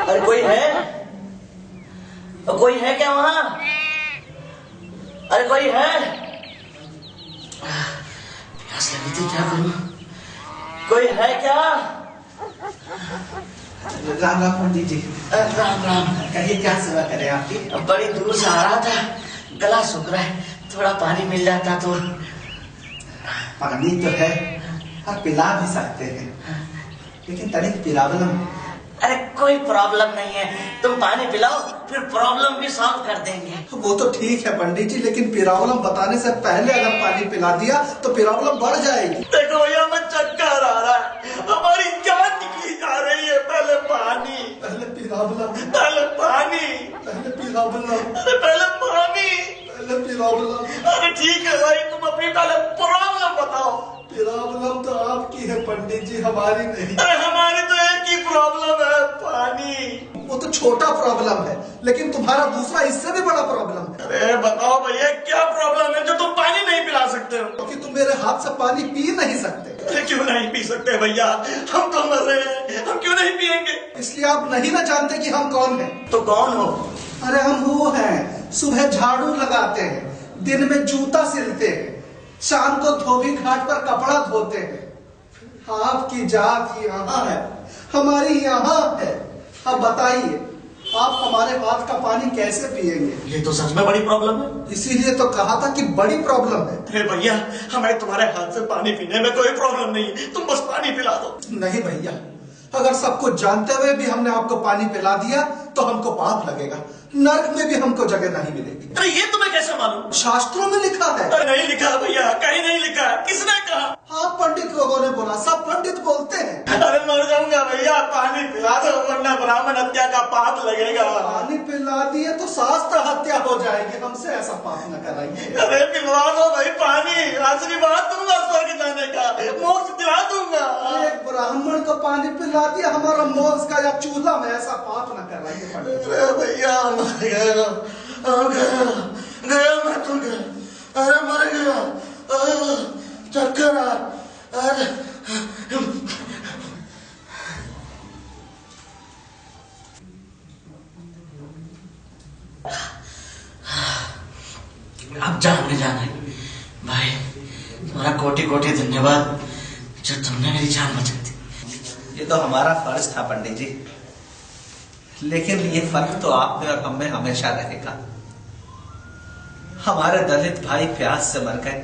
अरे कोई है? कोई है क्या वहां? अरे कोई है? प्यास लगी थी, क्या करूं? कोई है क्या? राम राम पंडित जी। राम राम। कहिए क्या सेवा करें आपकी? बड़ी दूर से आ रहा था, गला सूख रहा है, थोड़ा पानी मिल जाता तो। पानी तो है, आप पिला भी सकते हैं, लेकिन तनिक प्रॉब्लम। अरे कोई प्रॉब्लम नहीं है, तुम पानी पिलाओ, फिर प्रॉब्लम भी सॉल्व कर देंगे। वो तो ठीक है पंडित जी, लेकिन प्रॉब्लम बताने से पहले अगर पानी पिला दिया तो प्रॉब्लम बढ़ जाएगी। देखो भैया, मैं चक्कर आ रहा है, हमारी जान निकली जा रही है। पहले पानी, पहले प्रॉब्लम, पहले पानी, पहले प्रॉब्लम, अरे पहले पानी, पहले प्रॉब्लम। अरे ठीक है भाई, तुम अपनी पहले प्रॉब्लम बताओ। प्रॉब्लम तो आपकी है पंडित जी, हमारी नहीं। अरे हमारी तो एक ही प्रॉब्लम है, पानी। वो तो छोटा प्रॉब्लम है, लेकिन तुम्हारा दूसरा इससे भी बड़ा प्रॉब्लम है। अरे बताओ भैया, क्या प्रॉब्लम है जो तुम पानी नहीं पिला सकते हो? क्योंकि तुम मेरे हाथ से पानी पी नहीं सकते। अरे क्यों नहीं पी सकते भैया, हम तो मर रहे हैं, हम क्यों नहीं पिएंगे? इसलिए आप नहीं ना जानते कि हम कौन हैं। तो कौन हो? अरे हम वो हैं, सुबह झाड़ू लगाते हैं, दिन में जूता सिलते हैं, शाम को धोबी घाट पर कपड़ा धोते हैं। आपकी जात यहाँ है, हमारी यहाँ है। अब बताइए, आप हमारे हाथ का पानी कैसे पिएंगे? ये तो सच में बड़ी प्रॉब्लम है। इसीलिए तो कहा था कि बड़ी प्रॉब्लम है। अरे भैया, हमें तुम्हारे हाथ से पानी पीने में कोई प्रॉब्लम नहीं है, तुम बस पानी पिला दो। नहीं भैया, अगर सब कुछ जानते हुए भी हमने आपको पानी पिला दिया तो हमको पाप लगेगा, नर्क में भी हमको जगह नहीं मिलेगी। अरे ये तुम्हें कैसे मालूम? शास्त्रों में लिखा है। अरे नहीं लिखा भैया, कहीं नहीं लिखा। किसने कहा? आप पंडित लोगों ने बोला, सब पंडित बोलते हैं। अरे मर जाऊंगा भैया, पानी पिला दो, वरना ब्राह्मण हत्या का पाप लगेगा। पानी पिला दिए तो शास्त्र हत्या हो जाएगी, हमसे ऐसा पाप न कराइए। अरे पिलवा दो भाई पानी, आशीर्वाद दूंगा स्वर्ग जाने का, मोक्ष दिला दूंगा। एक ब्राह्मण को पानी पिला दिया, हमारा मोक्ष का या चूल्हा में, ऐसा पाप न कराइए पंडित। अरे भैया मर गया, गया मैं तो गया, अरे मर गया, चक्कर आ। अरे अब जाने जाना है भाई, तुम्हारा कोटि कोटि धन्यवाद जो तुमने मेरी जान बचा दी। ये तो हमारा फर्ज था पंडित जी, लेकिन ये फर्क तो आप में और हम में हमेशा रहेगा। हमारे दलित भाई प्यास से मर गए,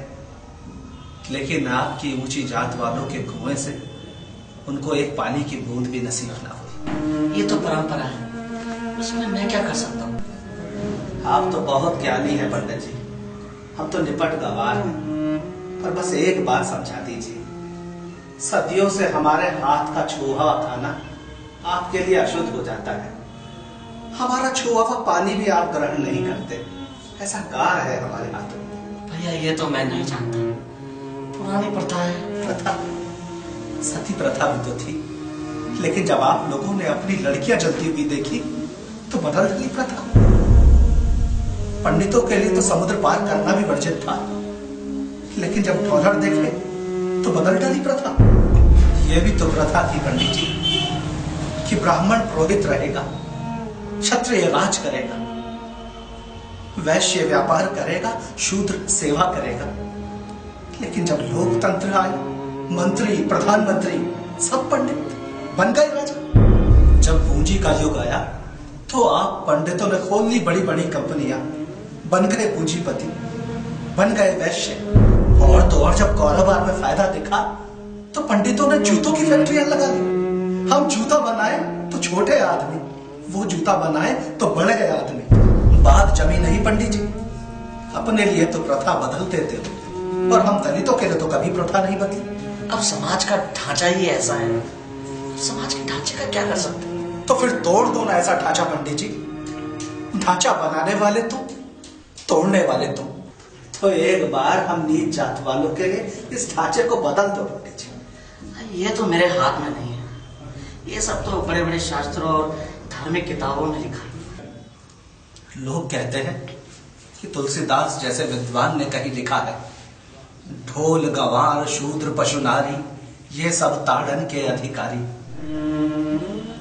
लेकिन आपकी ऊंची जात वालों के कुएं से उनको एक पानी की बूंद भी नसीब ना हुई। ये तो परंपरा है, उसमें मैं क्या कर सकता हूँ? आप तो बहुत ज्ञानी हैं पंडित जी, हम तो निपट गवार हैं। पर बस एक बात समझा दीजिए, सदियों से हमारे हाथ का छुआ हुआ खाना आपके लिए अशुद्ध हो जाता है। हमारा छुआ हुआ पानी भी आप ग्रहण नहीं करते, ऐसा कहा है हमारे हाथों में। भैया ये तो मैं नहीं जानता, पुरानी प्रथा है। प्रथा, सती प्रथा भी तो थी, लेकिन जब आप लोगों ने अपनी लड़कियां जलती हुई देखी तो बदल गई प्रथा। पंडितों के लिए तो समुद्र पार करना भी वर्जित था, लेकिन जब डॉलर देखे तो बदल डाली प्रथा। यह भी तो प्रथा थी पंडित जी कि ब्राह्मण पुरोहित रहेगा, क्षत्रिय राज करेगा, वैश्य व्यापार करेगा, शूद्र सेवा करेगा। लेकिन जब लोकतंत्र आया, मंत्री प्रधानमंत्री सब पंडित बन गए राजा। जब पूंजी का युग आया तो आप पंडितों ने खोल ली बड़ी बड़ी कंपनियां, बन गए पूंजीपति, बन गए वैश्य। और तो और जब कारोबार में फायदा दिखा तो पंडितों ने जूतों की फैक्ट्रियां लगा ली। हम जूता बनाए तो छोटे आदमी, वो जूता बनाए तो बड़े गए आदमी। बात जमी नहीं पंडित जी, अपने लिए तो प्रथा बदलते थे, और हम दलितों के लिए तो कभी प्रथा नहीं बदली। अब समाज का ढांचा ही ऐसा है, समाज के ढांचे का क्या कर सकते हैं? तो फिर तोड़ दो ना ऐसा ढांचा पंडित जी। ढांचा बनाने वाले तुम, तोड़ने वाले तुम। तो एक बार हम नीच जात वालों के लिए इस ढांचे को बदल दो पंडित जी। ये तो मेरे हाथ में नहीं है, ये सब तो बड़े बड़े शास्त्रों और धार्मिक किताबों में लिखा है। लोग कहते हैं कि तुलसीदास जैसे विद्वान ने कहीं लिखा है, ढोल गवार शूद्र पशु नारी ये सब ताड़न के अधिकारी।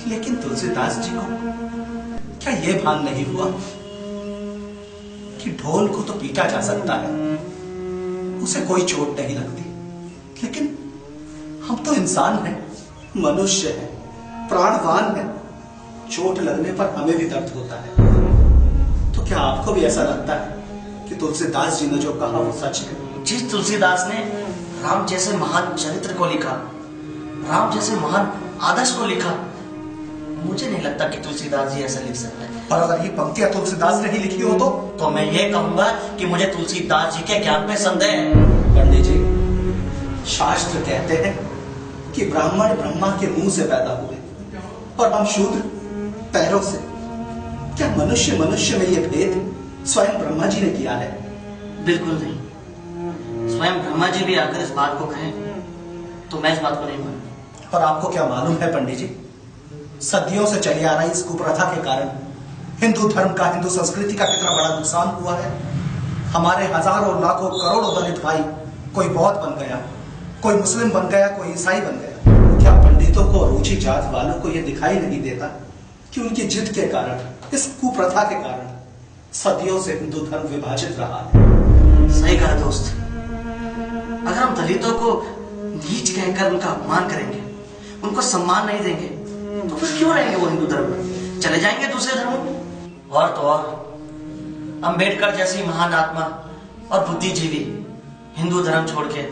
लेकिन तुलसीदास जी को क्या ये भान नहीं हुआ कि ढोल को तो पीटा जा सकता है, उसे कोई चोट नहीं लगती, लेकिन हम तो इंसान हैं, मनुष्य हैं, प्राणवान हैं, चोट लगने पर हमें भी दर्द होता है। तो क्या आपको भी ऐसा लगता है कि तुलसीदास जी ने जो कहा वो सच है? जिस तुलसीदास ने राम जैसे महान चरित्र को लिखा, राम जैसे महान आदर्श को लिखा, मुझे नहीं लगता कि तुलसीदास जी ऐसा लिख सकते हैं। और अगर ये पंक्तियां तुलसीदास ने ही लिखी हो तो मैं ये कहूंगा कि मुझे तुलसीदास जी के ज्ञान में संदेह है। पंडित जी, शास्त्र कहते हैं कि ब्राह्मण ब्रह्मा के मुंह से पैदा हुए और हम शूद्र पैरों से। क्या मनुष्य मनुष्य में ये भेद स्वयं ब्रह्मा जी ने किया है? बिल्कुल नहीं। स्वयं ब्रह्मा जी भी आकर इस बात को कहें तो मैं इस बात को नहीं मानता। और आपको क्या मालूम है पंडित जी, सदियों से चली आ रही इस कुप्रथा के कारण हिंदू धर्म का, हिंदू संस्कृति का कितना बड़ा नुकसान हुआ है। हमारे हजारों लाखों करोड़ों दलित भाई, कोई बौद्ध बन गया, कोई मुस्लिम बन गया, कोई ईसाई बन गया। क्या पंडितों को और ऊंची जात वालों को यह दिखाई नहीं देता कि उनकी जिद के कारण, इस कुप्रथा के कारण सदियों से हिंदू धर्म विभाजित रहा है? सही कहा दोस्त। अगर हम दलितों को नीच कहकर उनका अपमान करेंगे, उनको सम्मान नहीं देंगे, तो फिर क्यों रहेंगे वो हिंदू धर्म में? चले जाएंगे दूसरे धर्मों में। और तो और अंबेडकर जैसी महान आत्मा और बुद्धिजीवी हिंदू धर्म छोड़ के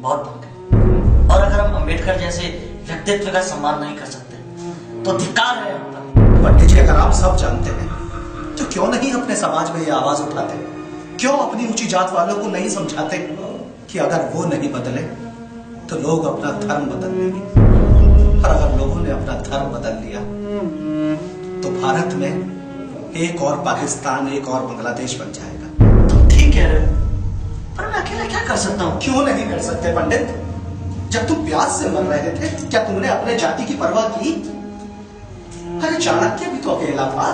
बौद्ध बन गए। और अगर हम अंबेडकर जैसे व्यक्तित्व का सम्मान नहीं कर सकते तो धिक्कार है हम पर। पंडित जी, अगर आप सब जानते हैं तो क्यों नहीं अपने समाज में ये आवाज उठाते? क्यों अपनी ऊंची जात वालों को नहीं समझाते कि अगर वो नहीं बदले तो लोग अपना धर्म बदल लेंगे? और अगर लोगों ने अपना धर्म बदल लिया तो भारत में एक और पाकिस्तान, एक और बांग्लादेश बन जाएगा। तुम ठीक कह रहे हो, पर मैं अकेला क्या कर सकता हूँ? क्यों नहीं कर सकते पंडित? जब तुम प्यास से मर रहे थे, क्या तुमने अपने जाति की परवाह की? अरे चाणक्य भी तो अकेला था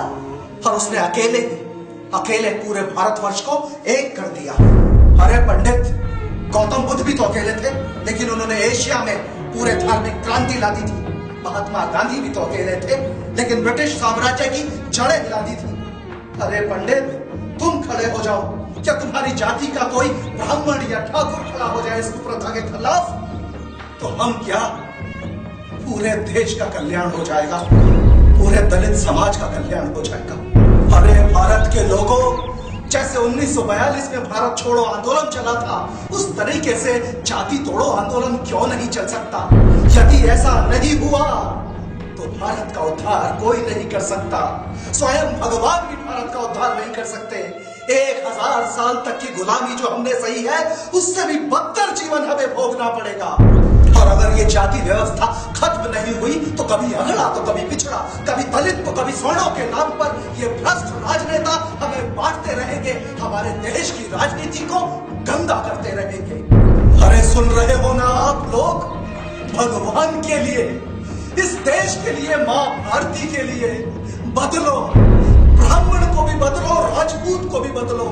और उसने अकेले पूरे भारतवर्ष को एक कर दिया। अरे पंडित, गौतम बुद्ध भी तो अकेले थे, लेकिन उन्होंने एशिया में पूरे धार्मिक क्रांति ला दी थी। महात्मा गांधी भी तो अकेले थे, लेकिन ब्रिटिश साम्राज्य की जड़ें हिला दी थी। अरे पंडित, तुम खड़े हो जाओ। क्या तुम्हारी जाति का कोई ब्राह्मण या ठाकुर खड़ा हो जाए इस कुप्रथा के खिलाफ, तो हम क्या, पूरे देश का कल्याण हो जाएगा, पूरे दलित समाज का कल्याण हो जाएगा। अरे भारत के लोगों, जैसे 1942 में भारत छोड़ो आंदोलन चला था, उस तरीके से जाति तोड़ो आंदोलन क्यों नहीं चल सकता? यदि ऐसा नहीं हुआ तो भारत का उद्धार कोई नहीं कर सकता। स्वयं भगवान भी भारत का उद्धार नहीं कर सकते। 1000 साल तक की गुलामी जो हमने सही है, उससे भी बदतर जीवन हमें भोगना पड़ेगा। और अगर ये जाति व्यवस्था खत्म नहीं हुई तो कभी अगड़ा तो कभी पिछड़ा, कभी दलित तो कभी स्वर्णों के नाम पर ये भ्रष्ट राजनेता हमें बांटते रहेंगे, हमारे देश की राजनीति को गंदा करते रहेंगे। अरे सुन रहे हो ना आप लोग? भगवान के लिए, इस देश के लिए, मां भारती के लिए बदलो। ब्राह्मण को भी बदलो, राजपूत को भी बदलो।